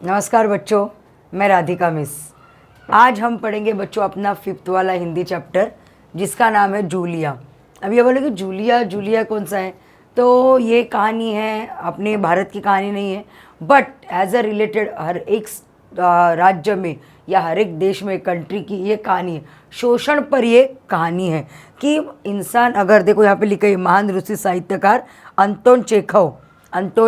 नमस्कार बच्चों, मैं राधिका मिस। आज हम पढ़ेंगे बच्चों अपना 5th वाला हिंदी चैप्टर जिसका नाम है जूलिया। अब ये बोले कि जूलिया जूलिया कौन सा है, तो ये कहानी है अपने भारत की कहानी नहीं है, बट एज अ रिलेटेड हर एक राज्य में या हर एक देश में कंट्री की ये कहानी है। शोषण पर ये कहानी है कि इंसान, अगर देखो यहाँ पे लिखा है महान रूसी साहित्यकार अंतोन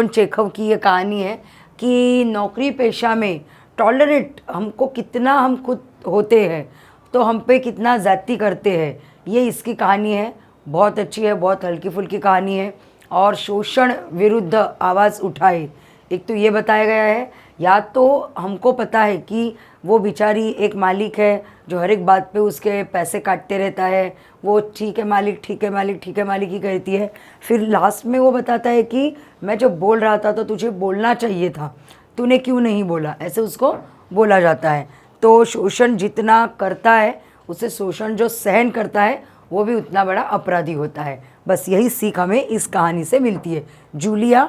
चेखव की ये कहानी है कि नौकरी पेशा में टॉलरेट हमको कितना हम खुद होते हैं तो हम पे कितना ज़्यादती करते हैं, ये इसकी कहानी है। बहुत अच्छी है, बहुत हल्की फुल्की कहानी है। और शोषण विरुद्ध आवाज़ उठाए, एक तो ये बताया गया है, या तो हमको पता है कि वो बेचारी एक मालिक है जो हर एक बात पे उसके पैसे काटते रहता है, वो ठीक है मालिक, ठीक है मालिक, ठीक है मालिक ही कहती है। फिर लास्ट में वो बताता है कि मैं जो बोल रहा था तो तुझे बोलना चाहिए था, तूने क्यों नहीं बोला, ऐसे उसको बोला जाता है। तो शोषण जितना करता है, उसे शोषण जो सहन करता है वो भी उतना बड़ा अपराधी होता है। बस यही सीख हमें इस कहानी से मिलती है। जूलिया,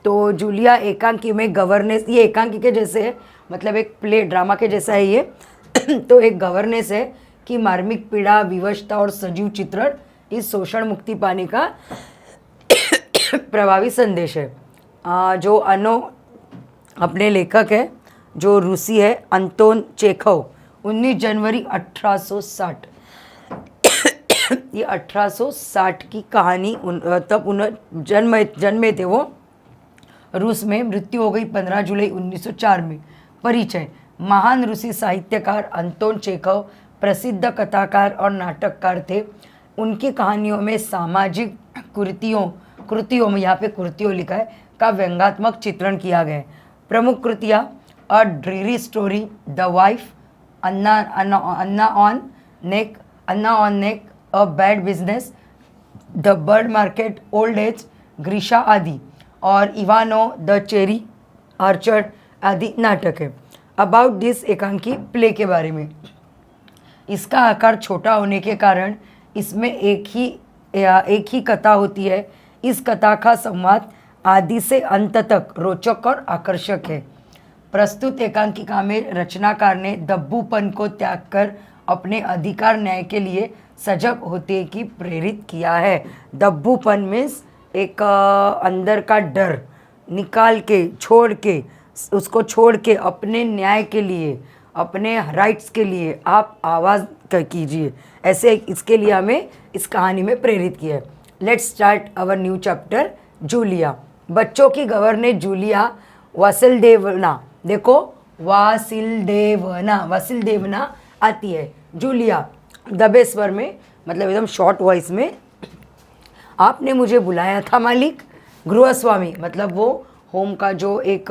तो जूलिया एकांकी में गवर्नेंस, ये एकांकी के जैसे है, मतलब एक प्ले ड्रामा के जैसा है ये तो एक गवर्नेंस है कि मार्मिक पीड़ा, विवशता और सजीव चित्रण इस शोषण मुक्ति पाने का प्रभावी संदेश है। जो अपने लेखक है जो रूसी है अंतोन चेखव, 19 जनवरी 1860 ये 1860 की कहानी। तब उन्हें जन्मे थे वो रूस में, मृत्यु हो गई 15 जुलाई 1904 में। परिचय: महान रूसी साहित्यकार अंतोन चेखव प्रसिद्ध कथाकार और नाटककार थे। उनकी कहानियों में सामाजिक कृतियों में, यहाँ पे कृतियों लिखा है, का व्यंग्यात्मक चित्रण किया गया है। प्रमुख कृतियाँ: a dreary story, the wife, Anna on neck, a bad business, the bird market, old age, Grisha आदि, और इवानो द चेरी आर्चर्ड आदि नाटक है। अबाउट दिस एकांकी प्ले के बारे में: इसका आकार छोटा होने के कारण इसमें एक ही कथा होती है। इस कथा का संवाद आदि से अंत तक रोचक और आकर्षक है। प्रस्तुत एकांकिका में रचनाकार ने दब्बूपन को त्याग कर अपने अधिकार न्याय के लिए सजग होते की प्रेरित किया है। दब्बूपन मीन्स एक अंदर का डर निकाल के, उसको छोड़ के अपने न्याय के लिए, अपने राइट्स के लिए आप आवाज़ कीजिए, ऐसे इसके लिए हमें इस कहानी में प्रेरित किया है। Let's start our new chapter Julia. बच्चों की गवर्नेंस जूलिया वासुदेवना, देखो वासुदेवना आती है। जूलिया दबे स्वर में, मतलब एकदम शॉर्ट वॉइस में: आपने मुझे बुलाया था मालिक। गृहस्वामी, मतलब वो होम का जो एक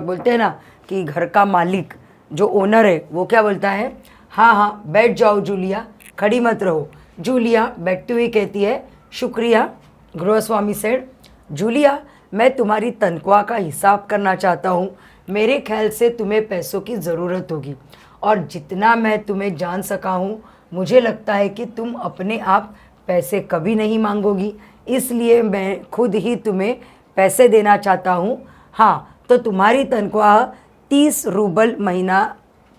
बोलते हैं ना कि घर का मालिक जो ओनर है, वो क्या बोलता है, हाँ हाँ बैठ जाओ जूलिया, खड़ी मत रहो। जूलिया बैठती हुई कहती है, शुक्रिया। गृहस्वामी सेड, जूलिया मैं तुम्हारी तनख्वाह का हिसाब करना चाहता हूँ। मेरे ख्याल से तुम्हें पैसों की ज़रूरत होगी, और जितना मैं तुम्हें जान सका हूँ मुझे लगता है कि तुम अपने आप पैसे कभी नहीं मांगोगी, इसलिए मैं खुद ही तुम्हें पैसे देना चाहता हूँ। हाँ, तो तुम्हारी तनख्वाह 30 रूबल महीना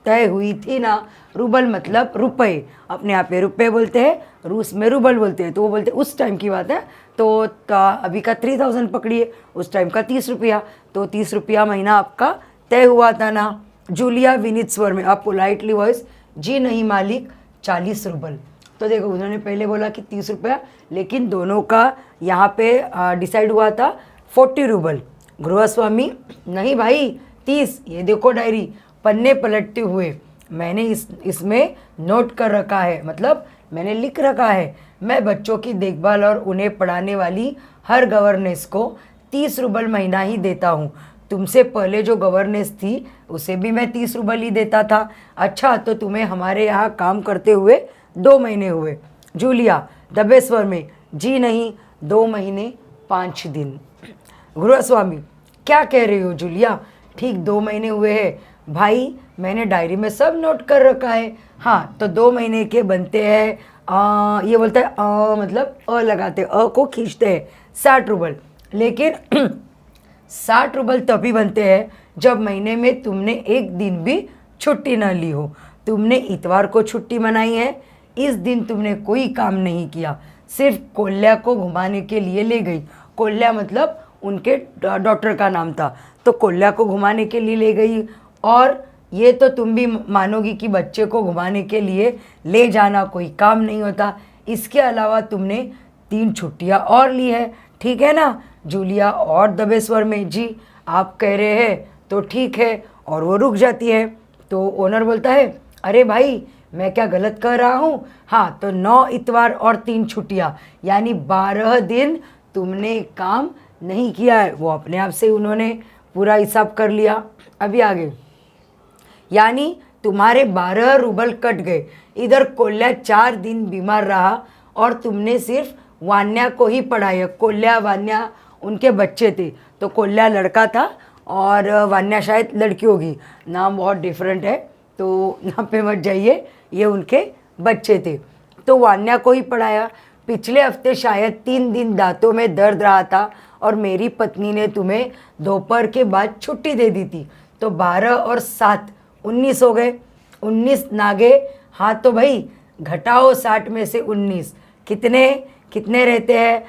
तय हुई थी ना। रूबल मतलब रुपए, अपने यहाँ पे रुपए बोलते हैं, रूस में रूबल बोलते हैं। तो वो बोलते हैं उस टाइम की बात है, तो अभी का 3000 पकड़िए, उस टाइम का 30 रुपया, तो 30 रुपया महीना आपका तय हुआ था ना। जूलिया विनीत स्वर में, आप पोलाइटली वॉइस, जी नहीं मालिक, 40 रूबल। तो देखो उन्होंने पहले बोला कि 30 रुपया, लेकिन दोनों का यहाँ पे डिसाइड हुआ था 40 रूबल। गृहस्वामी, नहीं भाई 30, ये देखो डायरी, पन्ने पलटते हुए मैंने इसमें नोट कर रखा है, मतलब मैंने लिख रखा है, मैं बच्चों की देखभाल और उन्हें पढ़ाने वाली हर गवर्नेंस को 30 रूबल महीना ही देता हूँ। तुमसे पहले जो गवर्नेंस थी उसे भी मैं 30 रूबल ही देता था। अच्छा, तो तुम्हें हमारे यहाँ काम करते हुए 2 महीने हुए। जूलिया दबे स्वर में, जी नहीं, 2 महीने 5 दिन। गृहस्वामी, क्या कह रहे हो जूलिया, ठीक 2 महीने हुए हैं भाई, मैंने डायरी में सब नोट कर रखा है। हाँ, तो 2 महीने के बनते हैं, ये बोलता है मतलब लगाते, को खींचते हैं 60 रूबल, लेकिन 60 रूबल तभी बनते हैं जब महीने में तुमने एक दिन भी छुट्टी न ली हो। तुमने इतवार को छुट्टी मनाई है, इस दिन तुमने कोई काम नहीं किया, सिर्फ कोल्या को घुमाने के लिए ले गई। कोल्या मतलब उनके डॉक्टर का नाम था, तो कोल्या को घुमाने के लिए ले गई। और ये तो तुम भी मानोगी कि बच्चे को घुमाने के लिए ले जाना कोई काम नहीं होता। इसके अलावा तुमने 3 छुट्टियाँ और ली है, ठीक है ना। जूलिया और दबे स्वर में, जी आप कह रहे हैं तो ठीक है, और वो रुक जाती है। तो ओनर बोलता है, अरे भाई मैं क्या गलत कह रहा हूँ? हाँ, तो 9 इतवार और 3 छुट्टियाँ, यानी 12 दिन तुमने काम नहीं किया है। वो अपने आप से उन्होंने पूरा हिसाब कर लिया। अभी आगे, यानी तुम्हारे 12 रूबल कट गए। इधर कोल्या 4 दिन बीमार रहा और तुमने सिर्फ वान्या को ही पढ़ाया। कोल्या वान्या उनके बच्चे थे, तो कोल्या लड़का था और वान्या शायद लड़की होगी, नाम बहुत डिफरेंट है तो यहाँ पे मत जाइए, ये उनके बच्चे थे। तो वान्या को ही पढ़ाया। पिछले हफ्ते शायद 3 दिन दांतों में दर्द रहा था और मेरी पत्नी ने तुम्हें दोपहर के बाद छुट्टी दे दी थी, तो 12 और 7 19 हो गए। 19 नागे, हाँ तो भाई घटाओ 60 में से 19, कितने कितने रहते हैं?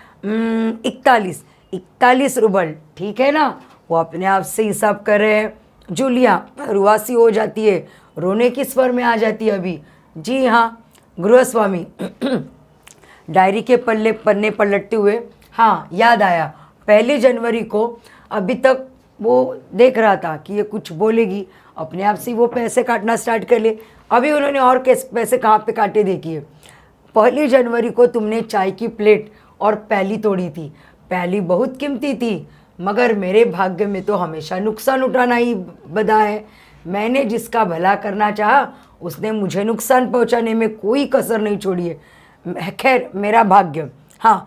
41 रूबल, ठीक है ना। वो अपने आप से हिसाब कर रहे हैं। जूलिया रुआसी हो जाती है, रोने की स्वर में आ जाती है अभी। जी हाँ गृहस्वामी डायरी के पन्ने पलटते हुए, हाँ याद आया, 1 जनवरी को। अभी तक वो देख रहा था कि ये कुछ बोलेगी, अपने आप से वो पैसे काटना स्टार्ट कर ले। अभी उन्होंने और पैसे कहाँ पे काटे देखिए। 1 जनवरी को तुमने चाय की प्लेट और प्याली तोड़ी थी। प्याली बहुत कीमती थी, मगर मेरे भाग्य में तो हमेशा नुकसान उठाना ही बधा है। मैंने जिसका भला करना चाहा उसने मुझे नुकसान पहुंचाने में कोई कसर नहीं छोड़ी है। खैर मेरा भाग्य, हाँ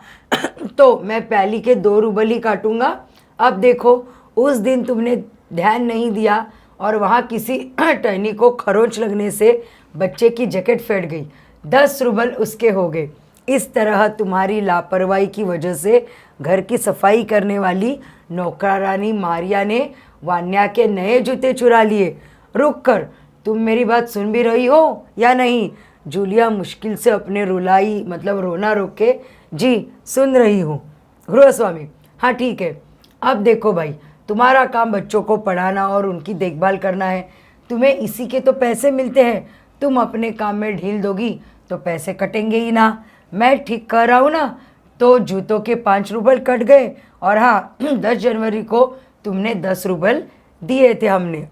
तो मैं प्याली के 2 रूबल ही काटूंगा। अब देखो, उस दिन तुमने ध्यान नहीं दिया और वहाँ किसी टहनी को खरोंच लगने से बच्चे की जैकेट फट गई, 10 रूबल उसके हो गए। इस तरह तुम्हारी लापरवाही की वजह से घर की सफाई करने वाली नौकरानी मारिया ने वान्या के नए जूते चुरा लिए। रुक कर, तुम मेरी बात सुन भी रही हो या नहीं? जूलिया मुश्किल से अपने रुलाई मतलब रोना रोक के, जी सुन रही हूँ गृहस्वामी। हाँ ठीक है, अब देखो भाई, तुम्हारा काम बच्चों को पढ़ाना और उनकी देखभाल करना है। तुम्हें इसी के तो पैसे मिलते हैं। तुम अपने काम में ढील दोगी तो पैसे कटेंगे ही ना। मैं ठीक कह रहा हूँ ना? तो जूतों के 5 रूबल कट गए, और हाँ 10 जनवरी को तुमने 10 रूबल दिए थे हमने।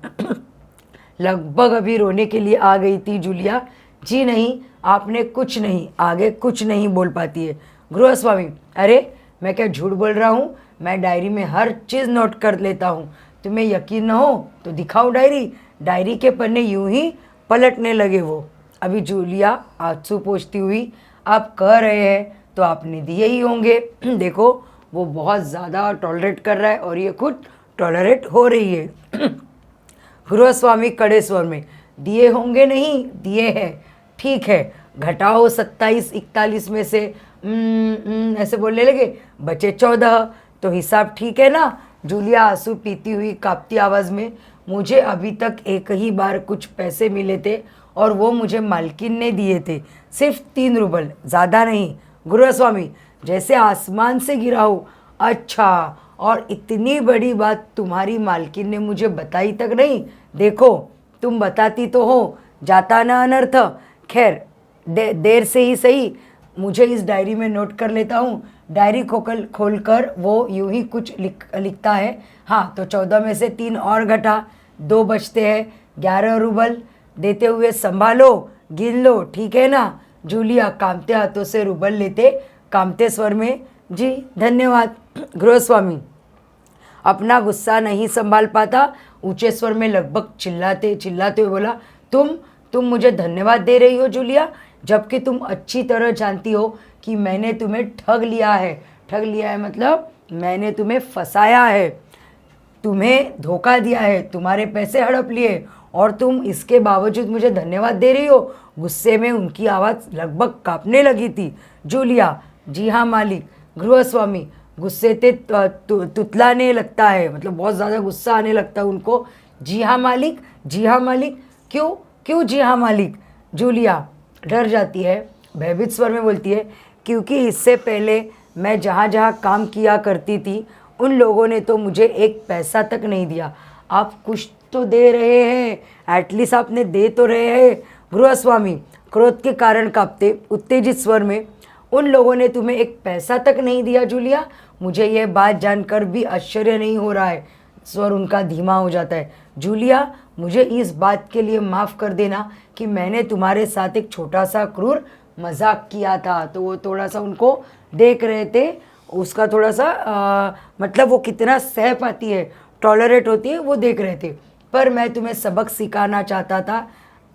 लगभग अभी रोने के लिए आ गई थी जूलिया। जी नहीं, आपने कुछ नहीं, आगे कुछ नहीं बोल पाती है। गृहस्वामी, अरे मैं क्या झूठ बोल रहा हूँ? मैं डायरी में हर चीज़ नोट कर लेता हूँ। तुम्हें यकीन न हो तो दिखाओ डायरी। डायरी के पन्ने यूं ही पलटने लगे वो। अभी जूलिया आंसू पोंछती हुई, आप कह रहे हैं तो आपने दिए ही होंगे। देखो वो बहुत ज़्यादा टॉलरेट कर रहा है और ये खुद टॉलरेट हो रही है। गृहस्वामी कड़े स्वर में, दिए होंगे नहीं, दिए हैं, ठीक है, घटाओ 27 41 में से ऐसे बोलने लगे, बचे 14, तो हिसाब ठीक है ना? जूलिया आंसू पीती हुई कांपती आवाज़ में, मुझे अभी तक एक ही बार कुछ पैसे मिले थे और वो मुझे मालकिन ने दिए थे, सिर्फ 3 रूबल, ज़्यादा नहीं। गृहस्वामी, जैसे आसमान से गिरा हो। अच्छा, और इतनी बड़ी बात तुम्हारी मालकिन ने मुझे बताई तक नहीं? देखो तुम बताती तो हो, जाता ना अनर्थ। खैर देर से ही सही, मुझे इस डायरी में नोट कर लेता हूँ। डायरी खोलकर वो यूं ही कुछ लिखता है। हाँ, तो 14 में से 3 और घटा, 2 बचते हैं, 11 रूबल देते हुए संभालो, गिन लो, ठीक है ना? जूलिया कांपते हाथों से रूबल लेते कांपते स्वर में, जी धन्यवाद। गृहस्वामी अपना गुस्सा नहीं संभाल पाता, ऊंचे स्वर में लगभग चिल्लाते हुए बोला, तुम मुझे धन्यवाद दे रही हो जूलिया, जबकि तुम अच्छी तरह जानती हो कि मैंने तुम्हें ठग लिया है मतलब मैंने तुम्हें फंसाया है, तुम्हें धोखा दिया है, तुम्हारे पैसे हड़प लिए, और तुम इसके बावजूद मुझे धन्यवाद दे रही हो। गुस्से में उनकी आवाज़ लगभग कांपने लगी थी। जूलिया, जी हाँ मालिक। गृहस्वामी, गुस्से से तुतलाने लगता है, मतलब बहुत ज़्यादा गुस्सा आने लगता है उनको। जी हाँ मालिक, जी हाँ मालिक। क्यों क्यों जी हाँ मालिक? जूलिया डर जाती है, भयभीत स्वर में बोलती है, क्योंकि इससे पहले मैं जहाँ जहाँ काम किया करती थी उन लोगों ने तो मुझे एक पैसा तक नहीं दिया। आप कुछ तो दे रहे हैं, एटलीस्ट आपने दे तो रहे हैं। गृहस्वामी क्रोध के कारण कांपते उत्तेजित स्वर में, उन लोगों ने तुम्हें एक पैसा तक नहीं दिया जूलिया? मुझे यह बात जानकर भी आश्चर्य नहीं हो रहा है। स्वर उनका धीमा हो जाता है। जूलिया, मुझे इस बात के लिए माफ़ कर देना कि मैंने तुम्हारे साथ एक छोटा सा क्रूर मजाक किया था। तो वो थोड़ा सा उनको देख रहे थे, उसका थोड़ा सा मतलब वो कितना सह पाती है, टॉलरेट होती है, वो देख रहे थे। पर मैं तुम्हें सबक सिखाना चाहता था,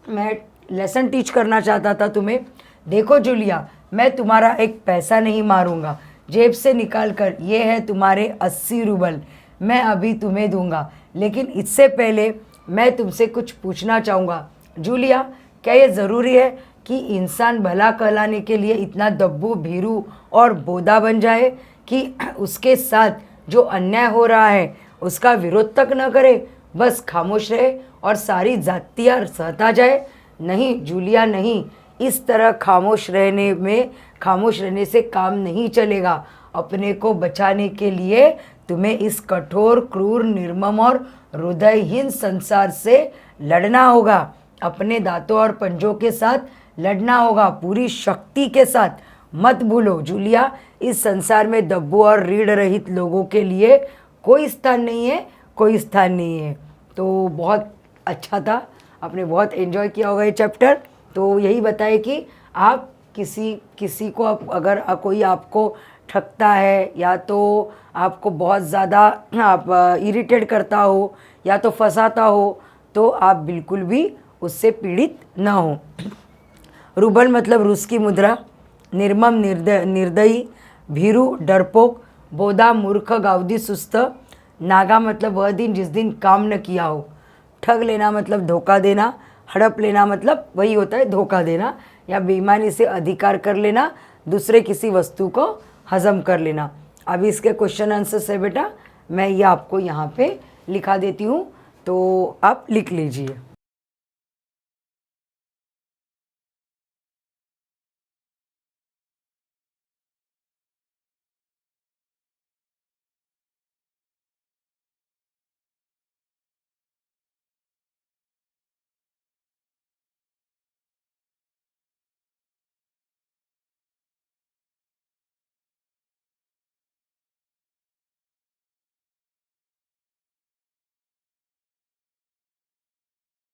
मैं लेसन टीच करना चाहता था तुम्हें। देखो जूलिया, मैं तुम्हारा एक पैसा नहीं मारूंगा, जेब से निकाल कर ये है तुम्हारे 80 रूबल, मैं अभी तुम्हें दूंगा। लेकिन इससे पहले मैं तुमसे कुछ पूछना चाहूँगा। जूलिया, क्या ये ज़रूरी है कि इंसान भला कहलाने के लिए इतना दब्बू, भीरू और बोदा बन जाए कि उसके साथ जो अन्याय हो रहा है उसका विरोध तक न करे, बस खामोश रहे और सारी जातियाँ सहता जाए? नहीं जूलिया, नहीं। इस तरह खामोश रहने से काम नहीं चलेगा। अपने को बचाने के लिए तुम्हें इस कठोर, क्रूर, निर्मम और हृदयहीन संसार से लड़ना होगा। अपने दांतों और पंजों के साथ लड़ना होगा, पूरी शक्ति के साथ। मत भूलो जूलिया, इस संसार में दब्बू और रीढ़ रहित लोगों के लिए कोई स्थान नहीं है, कोई स्थान नहीं है। तो बहुत अच्छा था, आपने बहुत एंजॉय किया होगा ये चैप्टर। तो यही बताए कि आप किसी को अगर कोई आपको ठगता है या तो आपको बहुत ज़्यादा आप इरिटेट करता हो या तो फंसाता हो, तो आप बिल्कुल भी उससे पीड़ित ना हो। रूबल मतलब रूस की मुद्रा, निर्मम निर्दयी, भीरू डरपोक, बोधा मूर्ख गाउदी सुस्त, नागा मतलब वह दिन जिस दिन काम न किया हो, ठग लेना मतलब धोखा देना, हड़प लेना मतलब वही होता है धोखा देना, या बेईमानी से अधिकार कर लेना, दूसरे किसी वस्तु को हजम कर लेना। अभी इसके क्वेश्चन आंसर्स है बेटा, मैं ये आपको यहाँ पे लिखा देती हूँ, तो आप लिख लीजिए।